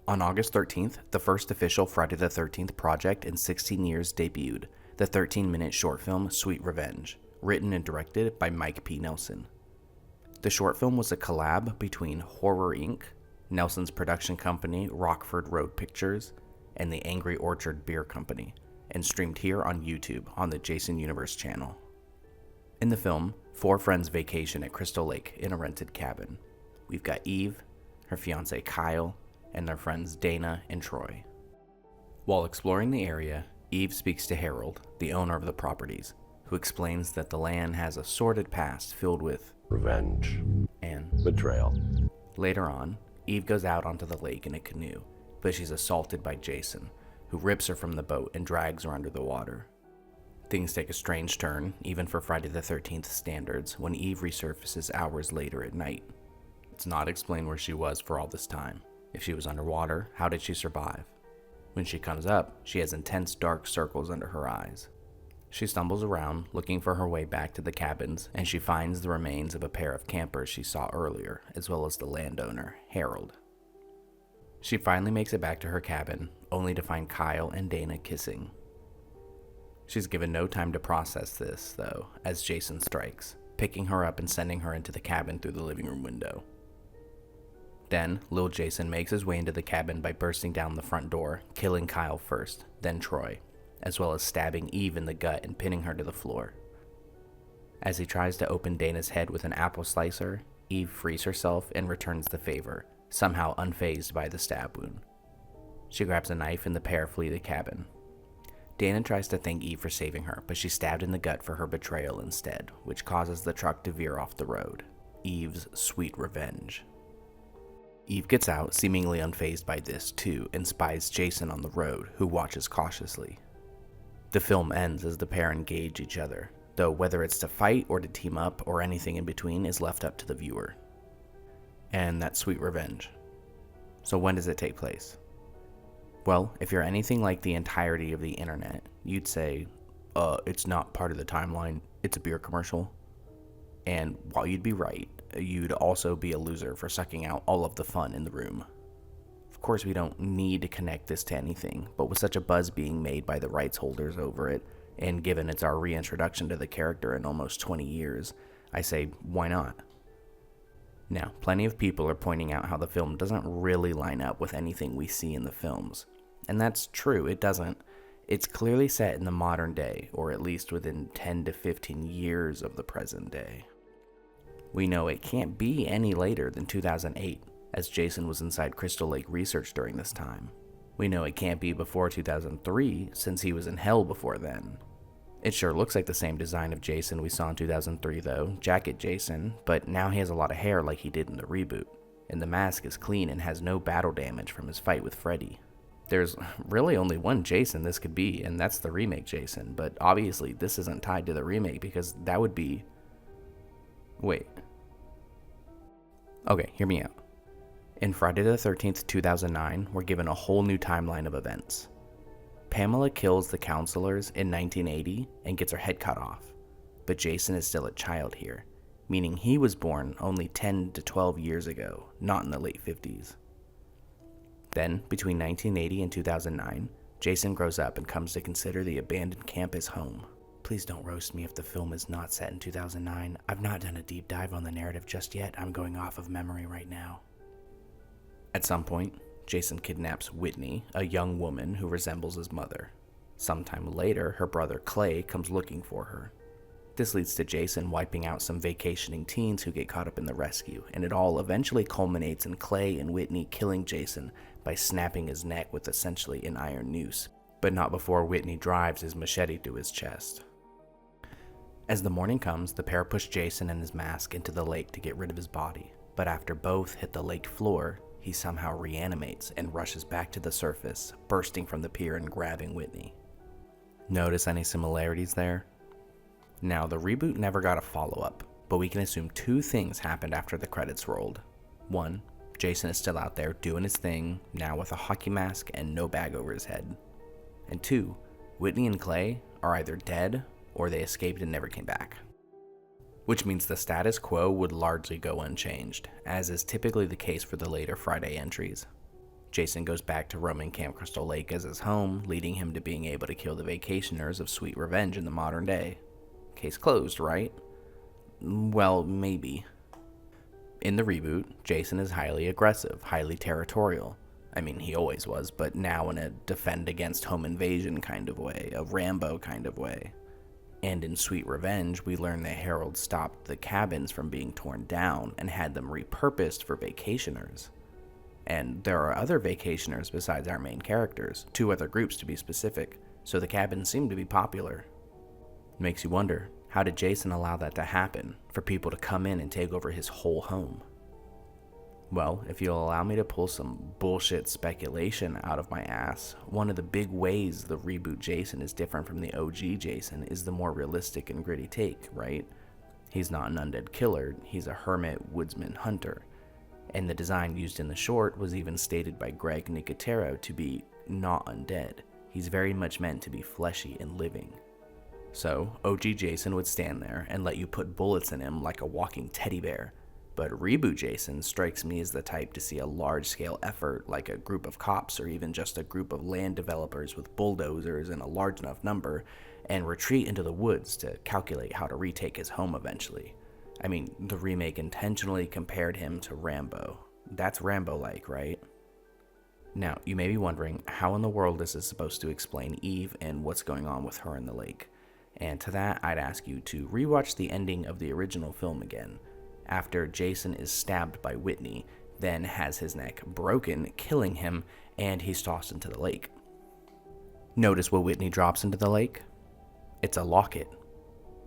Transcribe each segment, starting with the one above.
On August 13th, the first official Friday the 13th project in 16 years debuted, the 13-minute short film Sweet Revenge, written and directed by Mike P. Nelson. The short film was a collab between Horror Inc., Nelson's production company Rockford Road Pictures, and the Angry Orchard Beer Company, and streamed here on YouTube on the Jason Universe channel. In the film, 4 friends vacation at Crystal Lake in a rented cabin. We've got Eve, her fiance Kyle, and their friends Dana and Troy. While exploring the area, Eve speaks to Harold, the owner of the properties, who explains that the land has a sordid past filled with revenge and betrayal. Later on, Eve goes out onto the lake in a canoe, but she's assaulted by Jason, who rips her from the boat and drags her under the water. Things take a strange turn, even for Friday the 13th standards, when Eve resurfaces hours later at night. It's not explained where she was for all this time. If she was underwater, how did she survive? When she comes up, she has intense dark circles under her eyes. She stumbles around, looking for her way back to the cabins, and she finds the remains of a pair of campers she saw earlier, as well as the landowner, Harold. She finally makes it back to her cabin, only to find Kyle and Dana kissing. She's given no time to process this, though, as Jason strikes, picking her up and sending her into the cabin through the living room window. Then, Lil Jason makes his way into the cabin by bursting down the front door, killing Kyle first, then Troy, as well as stabbing Eve in the gut and pinning her to the floor. As he tries to open Dana's head with an apple slicer, Eve frees herself and returns the favor, somehow unfazed by the stab wound. She grabs a knife and the pair flee the cabin. Dana tries to thank Eve for saving her, but she's stabbed in the gut for her betrayal instead, which causes the truck to veer off the road. Eve's sweet revenge. Eve gets out, seemingly unfazed by this too, and spies Jason on the road, who watches cautiously. The film ends as the pair engage each other, though whether it's to fight or to team up or anything in between is left up to the viewer. And that's sweet revenge. So when does it take place? Well, if you're anything like the entirety of the internet, you'd say, it's not part of the timeline, it's a beer commercial. And while you'd be right, you'd also be a loser for sucking out all of the fun in the room. Of course, we don't need to connect this to anything, but with such a buzz being made by the rights holders over it, and given it's our reintroduction to the character in almost 20 years, I say, why not? Now, plenty of people are pointing out how the film doesn't really line up with anything we see in the films. And that's true, it doesn't. It's clearly set in the modern day, or at least within 10 to 15 years of the present day. We know it can't be any later than 2008, as Jason was inside Crystal Lake Research during this time. We know it can't be before 2003, since he was in hell before then. It sure looks like the same design of Jason we saw in 2003 though, Jacket Jason, but now he has a lot of hair like he did in the reboot, and the mask is clean and has no battle damage from his fight with Freddy. There's really only one Jason this could be, and that's the remake Jason, but obviously this isn't tied to the remake because that would be... Wait. Okay, hear me out. In Friday the 13th, 2009, we're given a whole new timeline of events. Pamela kills the counselors in 1980 and gets her head cut off, but Jason is still a child here, meaning he was born only 10 to 12 years ago, not in the late 50s. Then, between 1980 and 2009, Jason grows up and comes to consider the abandoned camp his home. Please don't roast me if the film is not set in 2009. I've not done a deep dive on the narrative just yet. I'm going off of memory right now. At some point, Jason kidnaps Whitney, a young woman who resembles his mother. Sometime later, her brother Clay comes looking for her. This leads to Jason wiping out some vacationing teens who get caught up in the rescue, and it all eventually culminates in Clay and Whitney killing Jason by snapping his neck with essentially an iron noose, but not before Whitney drives his machete through his chest. As the morning comes, the pair push Jason and his mask into the lake to get rid of his body, but after both hit the lake floor, he somehow reanimates and rushes back to the surface, bursting from the pier and grabbing Whitney. Notice any similarities there? Now, the reboot never got a follow-up, but we can assume 2 things happened after the credits rolled. 1, Jason is still out there doing his thing, now with a hockey mask and no bag over his head. And 2, Whitney and Clay are either dead or they escaped and never came back. Which means the status quo would largely go unchanged, as is typically the case for the later Friday entries. Jason goes back to roaming Camp Crystal Lake as his home, leading him to being able to kill the vacationers of Sweet Revenge in the modern day. Case closed, right? Well, maybe. In the reboot, Jason is highly aggressive, highly territorial. I mean, he always was, but now in a defend against home invasion kind of way, a Rambo kind of way. And in Sweet Revenge, we learn that Harold stopped the cabins from being torn down and had them repurposed for vacationers. And there are other vacationers besides our main characters, 2 other groups to be specific, so the cabins seem to be popular. Makes you wonder, how did Jason allow that to happen, for people to come in and take over his whole home? Well, if you'll allow me to pull some bullshit speculation out of my ass, one of the big ways the reboot Jason is different from the OG Jason is the more realistic and gritty take, right? He's not an undead killer, he's a hermit woodsman hunter. And the design used in the short was even stated by Greg Nicotero to be not undead. He's very much meant to be fleshy and living. So, OG Jason would stand there and let you put bullets in him like a walking teddy bear. But reboot Jason strikes me as the type to see a large-scale effort like a group of cops or even just a group of land developers with bulldozers in a large enough number and retreat into the woods to calculate how to retake his home eventually. I mean, the remake intentionally compared him to Rambo. That's Rambo-like, right? Now, you may be wondering, how in the world this is supposed to explain Eve and what's going on with her in the lake? And to that, I'd ask you to rewatch the ending of the original film again. After Jason is stabbed by Whitney, then has his neck broken, killing him, and he's tossed into the lake. Notice what Whitney drops into the lake? It's a locket.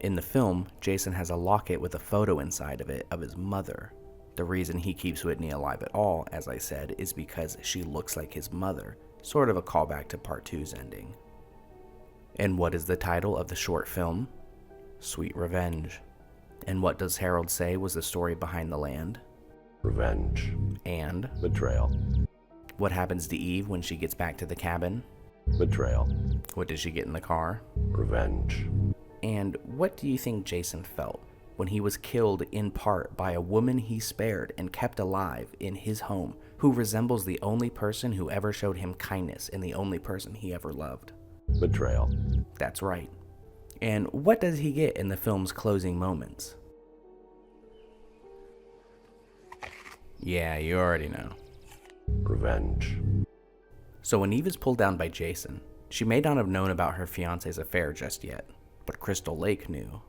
In the film, Jason has a locket with a photo inside of it of his mother. The reason he keeps Whitney alive at all, as I said, is because she looks like his mother, sort of a callback to Part 2's ending. And what is the title of the short film? Sweet Revenge. And what does Harold say was the story behind the land? Revenge. And? Betrayal. What happens to Eve when she gets back to the cabin? Betrayal. What does she get in the car? Revenge. And what do you think Jason felt when he was killed in part by a woman he spared and kept alive in his home, who resembles the only person who ever showed him kindness and the only person he ever loved? Betrayal. That's right. And what does he get in the film's closing moments? Yeah, you already know. Revenge. So when Eve is pulled down by Jason, she may not have known about her fiancé's affair just yet, but Crystal Lake knew.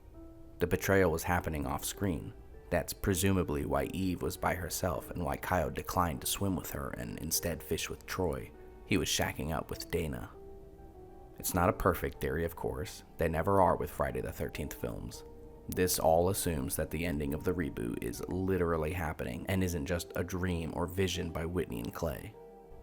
The betrayal was happening off screen. That's presumably why Eve was by herself and why Kyle declined to swim with her and instead fish with Troy. He was shacking up with Dana. It's not a perfect theory, of course. They never are with Friday the 13th films. This all assumes that the ending of the reboot is literally happening and isn't just a dream or vision by Whitney and Clay.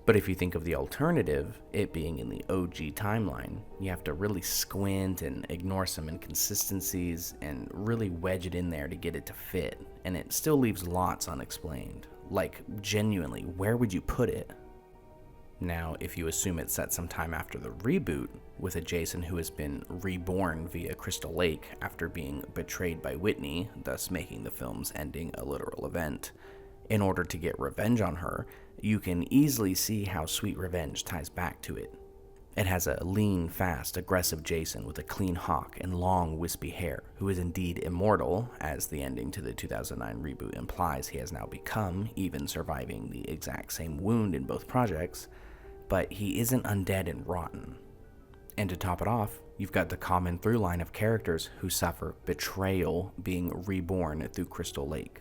But if you think of the alternative, it being in the OG timeline, you have to really squint and ignore some inconsistencies and really wedge it in there to get it to fit, and it still leaves lots unexplained. Like, genuinely, where would you put it? Now, if you assume it's set some time after the reboot, with a Jason who has been reborn via Crystal Lake after being betrayed by Whitney, thus making the film's ending a literal event, in order to get revenge on her, you can easily see how Sweet Revenge ties back to it. It has a lean, fast, aggressive Jason with a clean hawk and long, wispy hair, who is indeed immortal, as the ending to the 2009 reboot implies he has now become, even surviving the exact same wound in both projects, but he isn't undead and rotten. And to top it off, you've got the common through line of characters who suffer betrayal being reborn through Crystal Lake.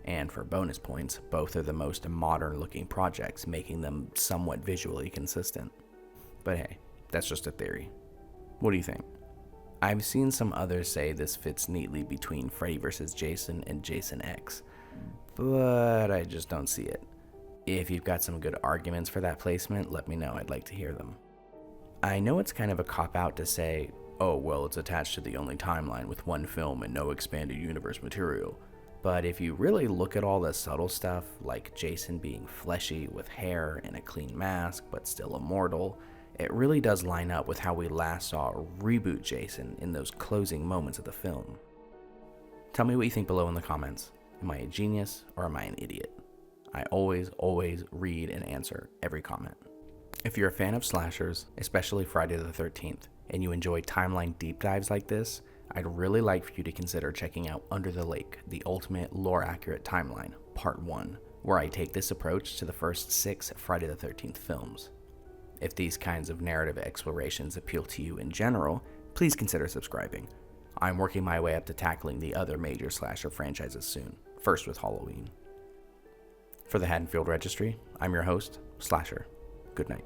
And for bonus points, both are the most modern looking projects, making them somewhat visually consistent. But hey, that's just a theory. What do you think? I've seen some others say this fits neatly between Freddy vs. Jason and Jason X, but I just don't see it. If you've got some good arguments for that placement, let me know, I'd like to hear them. I know it's kind of a cop-out to say, oh well, it's attached to the only timeline with one film and no expanded universe material. But if you really look at all the subtle stuff, like Jason being fleshy with hair and a clean mask but still immortal, it really does line up with how we last saw reboot Jason in those closing moments of the film. Tell me what you think below in the comments. Am I a genius or am I an idiot? I always read and answer every comment. If you're a fan of slashers, especially Friday the 13th, and you enjoy timeline deep dives like this, I'd really like for you to consider checking out Under the Lake, the ultimate lore-accurate timeline, Part 1, where I take this approach to the first 6 Friday the 13th films. If these kinds of narrative explorations appeal to you in general, please consider subscribing. I'm working my way up to tackling the other major slasher franchises soon, first with Halloween. For the Haddonfield Registry, I'm your host, Slasher. Good night.